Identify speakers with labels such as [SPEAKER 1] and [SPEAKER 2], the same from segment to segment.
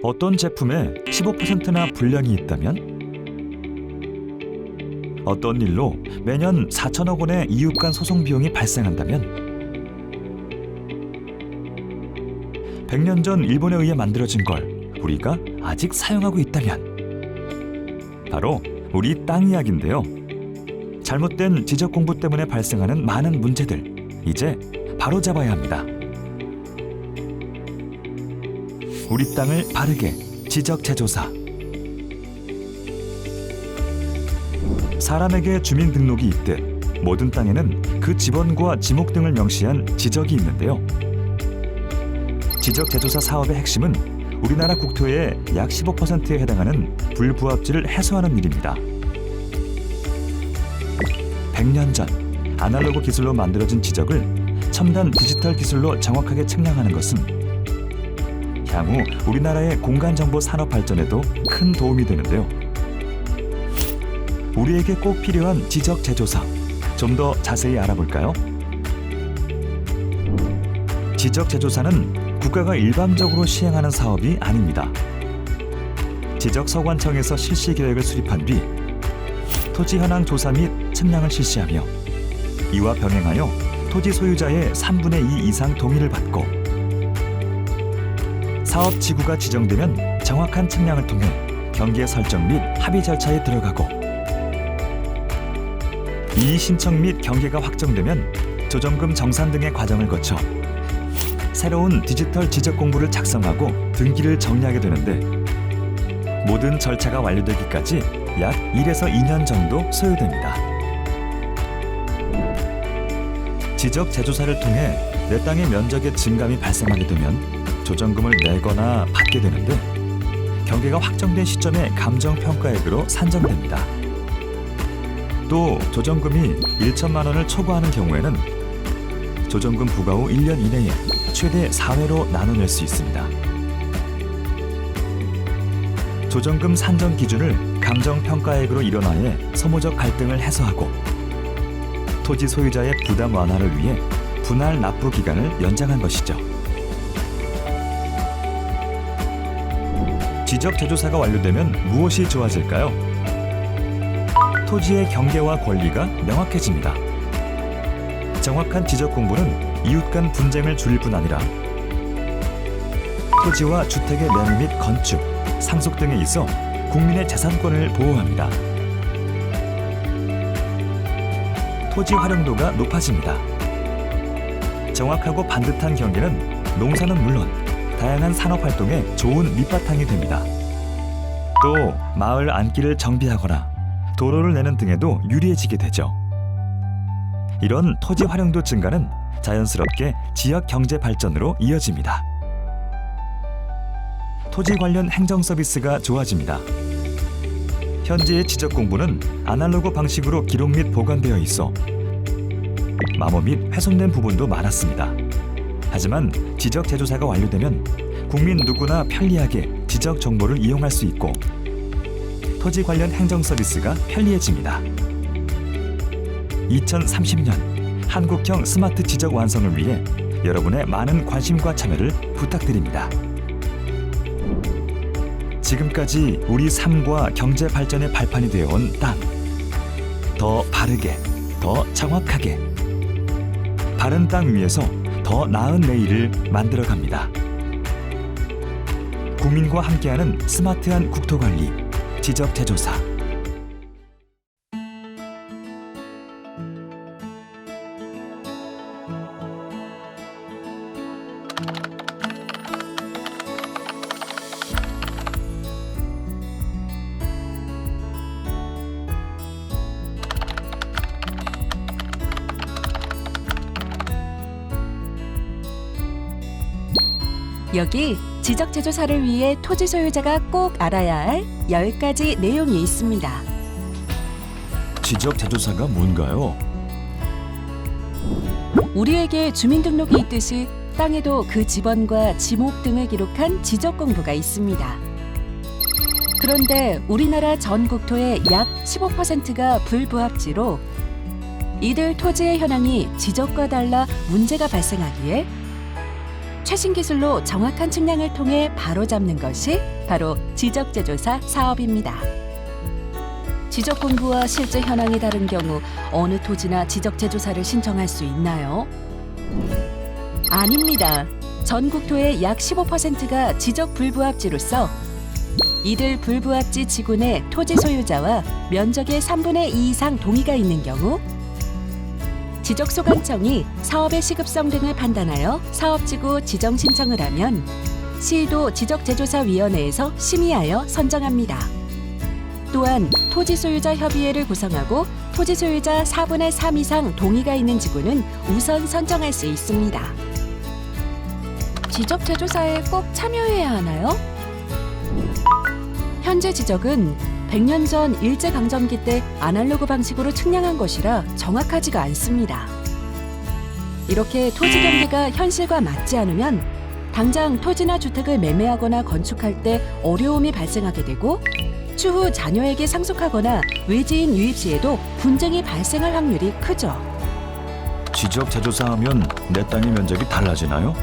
[SPEAKER 1] 어떤 제품에 15%나 불량이 있다면? 어떤 일로 매년 4천억 원의 이웃 간 소송 비용이 발생한다면? 100년 전 일본에 의해 만들어진 걸 우리가 아직 사용하고 있다면? 바로 우리 땅 이야기인데요. 잘못된 지적 공부 때문에 발생하는 많은 문제들, 이제 바로잡아야 합니다. 우리 땅을 바르게 지적재조사. 사람에게 주민등록이 있듯 모든 땅에는 그 지번과 지목 등을 명시한 지적이 있는데요. 지적재조사 사업의 핵심은 우리나라 국토의 약 15%에 해당하는 불부합지를 해소하는 일입니다. 100년 전 아날로그 기술로 만들어진 지적을 첨단 디지털 기술로 정확하게 측량하는 것은 향후 우리나라의 공간정보 산업 발전에도 큰 도움이 되는데요. 우리에게 꼭 필요한 지적재조사, 좀 더 자세히 알아볼까요? 지적재조사는 국가가 일방적으로 시행하는 사업이 아닙니다. 지적서관청에서 실시 계획을 수립한 뒤 토지 현황 조사 및 측량을 실시하며 이와 병행하여 토지 소유자의 3분의 2 이상 동의를 받고 사업 지구가 지정되면 정확한 측량을 통해 경계 설정 및 합의 절차에 들어가고 이의 신청 및 경계가 확정되면 조정금 정산 등의 과정을 거쳐 새로운 디지털 지적 공부를 작성하고 등기를 정리하게 되는데 모든 절차가 완료되기까지 약 1에서 2년 정도 소요됩니다. 지적 재조사를 통해 내 땅의 면적의 증감이 발생하게 되면 조정금을 내거나 받게 되는데 경계가 확정된 시점에 감정평가액으로 산정됩니다. 또 조정금이 1천만 원을 초과하는 경우에는 조정금 부과 후 1년 이내에 최대 4회로 나눠낼 수 있습니다. 조정금 산정 기준을 감정평가액으로 일원화해 소모적 갈등을 해소하고 토지 소유자의 부담 완화를 위해 분할 납부 기간을 연장한 것이죠. 지적 재조사가 완료되면 무엇이 좋아질까요? 토지의 경계와 권리가 명확해집니다. 정확한 지적 공부는 이웃 간 분쟁을 줄일 뿐 아니라 토지와 주택의 매매 및 건축, 상속 등에 있어 국민의 재산권을 보호합니다. 토지 활용도가 높아집니다. 정확하고 반듯한 경계는 농사는 물론 다양한 산업 활동에 좋은 밑바탕이 됩니다. 또 마을 안길을 정비하거나 도로를 내는 등에도 유리해지게 되죠. 이런 토지 활용도 증가는 자연스럽게 지역 경제 발전으로 이어집니다. 토지 관련 행정 서비스가 좋아집니다. 현재의 지적 공부는 아날로그 방식으로 기록 및 보관되어 있어 마모 및 훼손된 부분도 많았습니다. 하지만 지적 재조사가 완료되면 국민 누구나 편리하게 지적 정보를 이용할 수 있고 토지 관련 행정 서비스가 편리해집니다. 2030년 한국형 스마트 지적 완성을 위해 여러분의 많은 관심과 참여를 부탁드립니다. 지금까지 우리 삶과 경제 발전의 발판이 되어온 땅. 더 바르게, 더 정확하게. 바른 땅 위에서 더 나은 내일을 만들어갑니다. 국민과 함께하는 스마트한 국토관리, 지적재조사.
[SPEAKER 2] 여기 지적재조사를 위해 토지 소유자가 꼭 알아야 할 10가지 내용이 있습니다.
[SPEAKER 1] 지적재조사가 뭔가요?
[SPEAKER 2] 우리에게 주민등록이 있듯이 땅에도 그 지번과 지목 등을 기록한 지적공부가 있습니다. 그런데 우리나라 전 국토의 약 15%가 불부합지로 이들 토지의 현황이 지적과 달라 문제가 발생하기에 최신 기술로 정확한 측량을 통해 바로잡는 것이 바로 지적제조사 사업입니다. 지적 공부와 실제 현황이 다른 경우 어느 토지나 지적제조사를 신청할 수 있나요? 아닙니다. 전 국토의 약 15%가 지적 불부합지로서 이들 불부합지 지구 내 토지 소유자와 면적의 3분의 2 이상 동의가 있는 경우 지적소관청이 사업의 시급성 등을 판단하여 사업지구 지정 신청을 하면 시도 지적제조사위원회에서 심의하여 선정합니다. 또한 토지소유자 협의회를 구성하고 토지소유자 4분의 3 이상 동의가 있는 지구는 우선 선정할 수 있습니다. 지적제조사에 꼭 참여해야 하나요? 현재 지적은 100년 전 일제강점기 때 아날로그 방식으로 측량한 것이라 정확하지가 않습니다. 이렇게 토지 경계가 현실과 맞지 않으면 당장 토지나 주택을 매매하거나 건축할 때 어려움이 발생하게 되고 추후 자녀에게 상속하거나 외지인 유입 시에도 분쟁이 발생할 확률이 크죠.
[SPEAKER 1] 지적 제조사하면 내 땅의 면적이 달라지나요?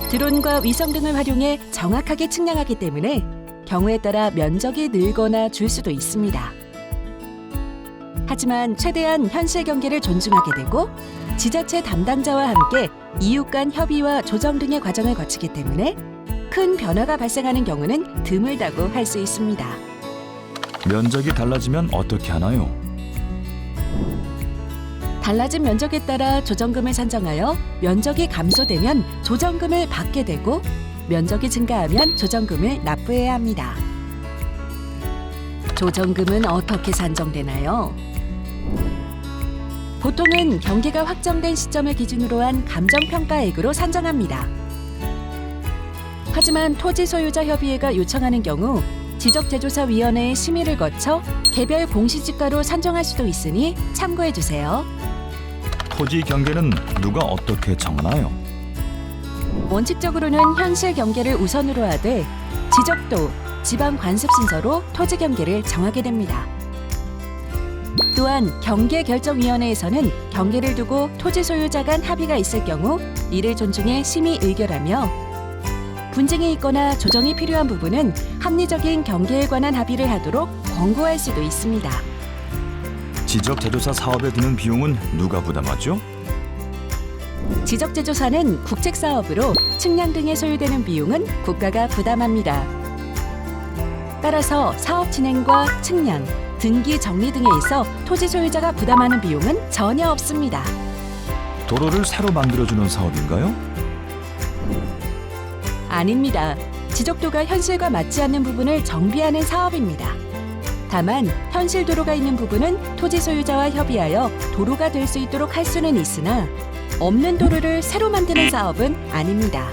[SPEAKER 2] 드론과 위성 등을 활용해 정확하게 측량하기 때문에 경우에 따라 면적이 늘거나 줄 수도 있습니다. 하지만 최대한 현실 경계를 존중하게 되고 지자체 담당자와 함께 이웃 간 협의와 조정 등의 과정을 거치기 때문에 큰 변화가 발생하는 경우는 드물다고 할 수 있습니다.
[SPEAKER 1] 면적이 달라지면 어떻게 하나요?
[SPEAKER 2] 달라진 면적에 따라 조정금을 산정하여 면적이 감소되면 조정금을 받게 되고 면적이 증가하면 조정금을 납부해야 합니다. 조정금은 어떻게 산정되나요? 보통은 경계가 확정된 시점을 기준으로 한 감정평가액으로 산정합니다. 하지만 토지소유자협의회가 요청하는 경우 지적제조사위원회의 심의를 거쳐 개별 공시지가로 산정할 수도 있으니 참고해 주세요.
[SPEAKER 1] 토지 경계는 누가 어떻게 정하나요?
[SPEAKER 2] 원칙적으로는 현실 경계를 우선으로 하되 지적도, 지방 관습 순서로 토지 경계를 정하게 됩니다. 또한 경계결정위원회에서는 경계를 두고 토지 소유자 간 합의가 있을 경우 이를 존중해 심의 의결하며 분쟁이 있거나 조정이 필요한 부분은 합리적인 경계에 관한 합의를 하도록 권고할 수도 있습니다.
[SPEAKER 1] 지적 제조사 사업에 드는 비용은 누가 부담하죠?
[SPEAKER 2] 지적제조사는 국책사업으로 측량 등에 소요되는 비용은 국가가 부담합니다. 따라서 사업 진행과 측량, 등기 정리 등에 있어 토지 소유자가 부담하는 비용은 전혀 없습니다.
[SPEAKER 1] 도로를 새로 만들어주는 사업인가요?
[SPEAKER 2] 아닙니다. 지적도가 현실과 맞지 않는 부분을 정비하는 사업입니다. 다만 현실 도로가 있는 부분은 토지 소유자와 협의하여 도로가 될 수 있도록 할 수는 있으나 없는 도로를 새로 만드는 사업은 아닙니다.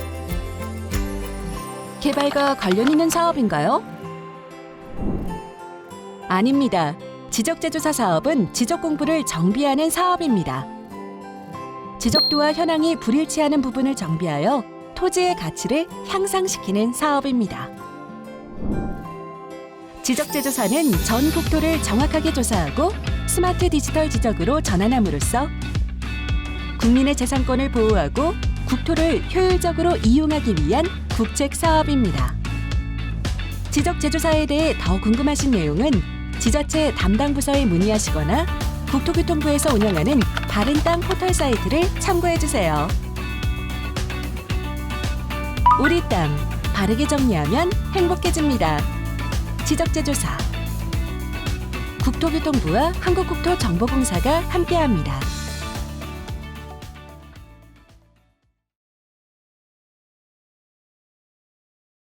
[SPEAKER 2] 개발과 관련 있는 사업인가요? 아닙니다. 지적제조사 사업은 지적 공부를 정비하는 사업입니다. 지적도와 현황이 불일치하는 부분을 정비하여 토지의 가치를 향상시키는 사업입니다. 지적제조사는 전 국토를 정확하게 조사하고 스마트 디지털 지적으로 전환함으로써 국민의 재산권을 보호하고 국토를 효율적으로 이용하기 위한 국책 사업입니다. 지적제조사에 대해 더 궁금하신 내용은 지자체 담당 부서에 문의하시거나 국토교통부에서 운영하는 바른 땅 포털 사이트를 참고해 주세요. 우리 땅 바르게 정리하면 행복해집니다. 지적제조사 국토교통부와 한국국토정보공사가 함께합니다.